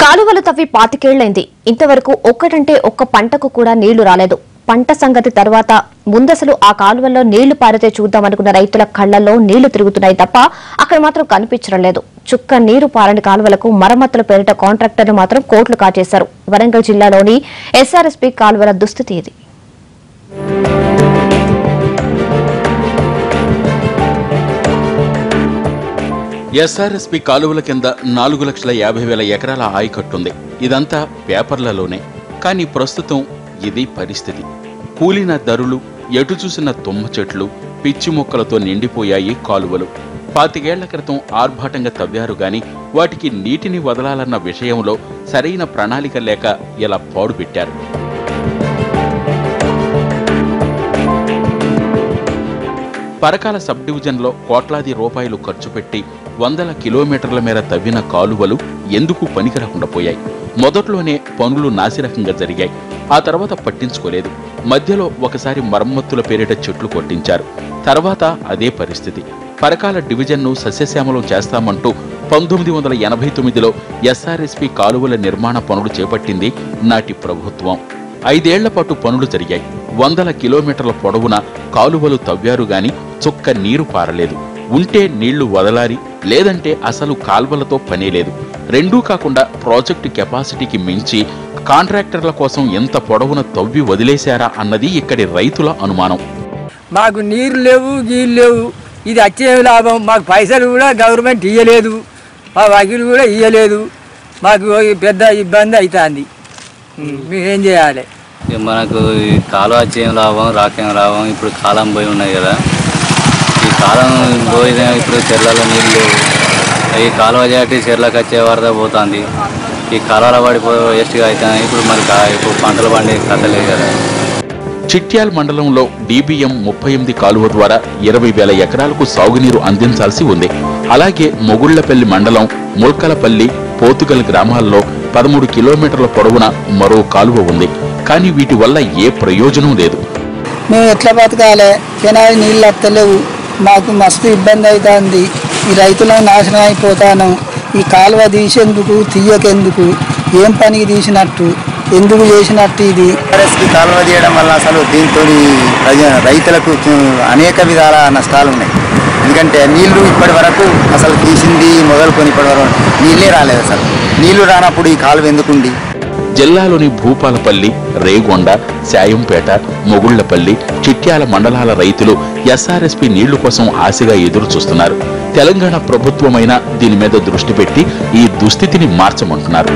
కాలువలు తవ్వి 25 ఏళ్లైంది. ఇంతవరకు ఒక్కటంటే ఒక్క పంటకు కూడా నీళ్లు రాలేదు. పంట సంగతి తర్వాత ముందసలు ఆ కాలువల్లో నీళ్లు పారితే చూద్దామనుకున్న రైతుల కళ్లలో నీళ్లు తిరుగుతున్నాయి తప్ప అక్కడ మాత్రం కనిపించడం లేదు. చుక్క నీరు పారని కాలువలకు మరమ్మతుల పేరిట కాంట్రాక్టర్లు మాత్రం కోట్లు కాజేశారు. వరంగల్ జిల్లాలోని ఎస్ఆర్ఎస్పీ కాలువల దుస్థితి ఇది. ఎస్ఆర్ఎస్పీ కాలువల కింద 4,50,000 ఎకరాల ఆయకట్టుంది. ఇదంతా పేపర్లలోనే. కానీ ప్రస్తుతం ఇది పరిస్థితి. కూలిన దరులు, ఎటు చూసిన తుమ్మ చెట్లు, పిచ్చి మొక్కలతో నిండిపోయాయి కాలువలు. 25 ఏళ్ల క్రితం ఆర్భాటంగా తవ్వారు గాని వాటికి నీటిని వదలాలన్న విషయంలో సరైన ప్రణాళిక లేక ఇలా పాడుపెట్టారు. పరకాల సబ్ డివిజన్లో కోట్లాది రూపాయలు ఖర్చు పెట్టి 100 కిలోమీటర్ల మేర తవ్విన కాలువలు ఎందుకు పనికిరాకుండా పోయాయి? మొదట్లోనే పనులు నాసిరకంగా జరిగాయి. ఆ తర్వాత పట్టించుకోలేదు. మధ్యలో ఒకసారి మరమ్మతుల పేరిట చెట్లు కొట్టించారు. తర్వాత అదే పరిస్థితి. పరకాల డివిజన్ను సస్యశ్యామలం చేస్తామంటూ 1989లో ఎస్ఆర్ఎస్పీ కాలువల నిర్మాణ పనులు చేపట్టింది నాటి ప్రభుత్వం. 5 ఏళ్ల పాటు పనులు జరిగాయి. 100 కిలోమీటర్ల పొడవున కాలువలు తవ్వారు గాని చుక్క నీరు పారలేదు. ఉంటే నీళ్లు వదలాలి, లేదంటే అసలు కాల్వలతో పనే లేదు. రెండూ కాకుండా ప్రాజెక్టు కెపాసిటీకి మించి కాంట్రాక్టర్ల కోసం ఎంత పొడవున తవ్వి వదిలేశారా అన్నది ఇక్కడి రైతుల అనుమానం. మాకు నీరు లేవు, గీళ్ళు లేవు, ఇది వచ్చే లాభం. మాకు పైసలు కూడా గవర్నమెంట్ ఇయ్యలేదు, మా వకీలు కూడా ఇయ్యలేదు. మాకు పెద్ద ఇబ్బంది అవుతుంది. మేమేం చేయాలి? మనకు ఈ కాలం వచ్చేం లాభం, రాకేం లాభం. ఇప్పుడు కాలం పోయి ఉన్నాయి కదా, ఈ కాలం పోయిన ఇప్పుడు చెర్లలో నీళ్ళు లేవు. ఈ కాలువ చేటి చెర్లకు వచ్చే వరద పోతుంది. ఈ కాలువల పడిపోయి వేస్ట్గా అవుతాయి. ఇప్పుడు మరి ఇప్పుడు పంటలు పండే కథ లేదు కదా. చిట్యాల మండలంలో DBM 38 కాలువ ద్వారా 20,000 ఎకరాలకు సాగునీరు అందించాల్సి ఉంది. అలాగే మొగుళ్లపల్లి మండలం ముల్కలపల్లి, పోతుగల్ గ్రామాల్లో 13 కిలోమీటర్ల పొడవున మరో కాలువ ఉంది. కానీ వీటి వల్ల ఏ ప్రయోజనం లేదు. మేము ఎట్లా బతకాలి? కెనాయి నీళ్ళు వస్తలేవు. మాకు మస్తు ఇబ్బంది అవుతుంది. ఈ రైతులను నాశనం అయిపోతాను. ఈ కాలువ తీసేందుకు, తీయకెందుకు, ఏం పనికి తీసినట్టు, ఎందుకు చేసినట్టు? ఇది కాలువ తీయడం వల్ల అసలు దీంతో రైతులకు అనేక విధాల నష్టాలు ఉన్నాయి. ఎందుకంటే నీళ్లు ఇప్పటి వరకు అసలు తీసింది మొదలుకొని ఇప్పటి వరకు నీళ్ళే రాలేదు. అసలు నీళ్లు రానప్పుడు ఈ కాలువ ఎందుకుండి? జిల్లాలోని భూపాలపల్లి, రేగొండ, శాయంపేట, మొగుళ్లపల్లి, చిట్యాల మండలాల రైతులు ఎస్ఆర్ఎస్పీ నీళ్లు కోసం ఆశగా ఎదురు చూస్తున్నారు. తెలంగాణ ప్రభుత్వమైనా దీని మీద దృష్టి పెట్టి ఈ దుస్థితిని మార్చమంటున్నారు.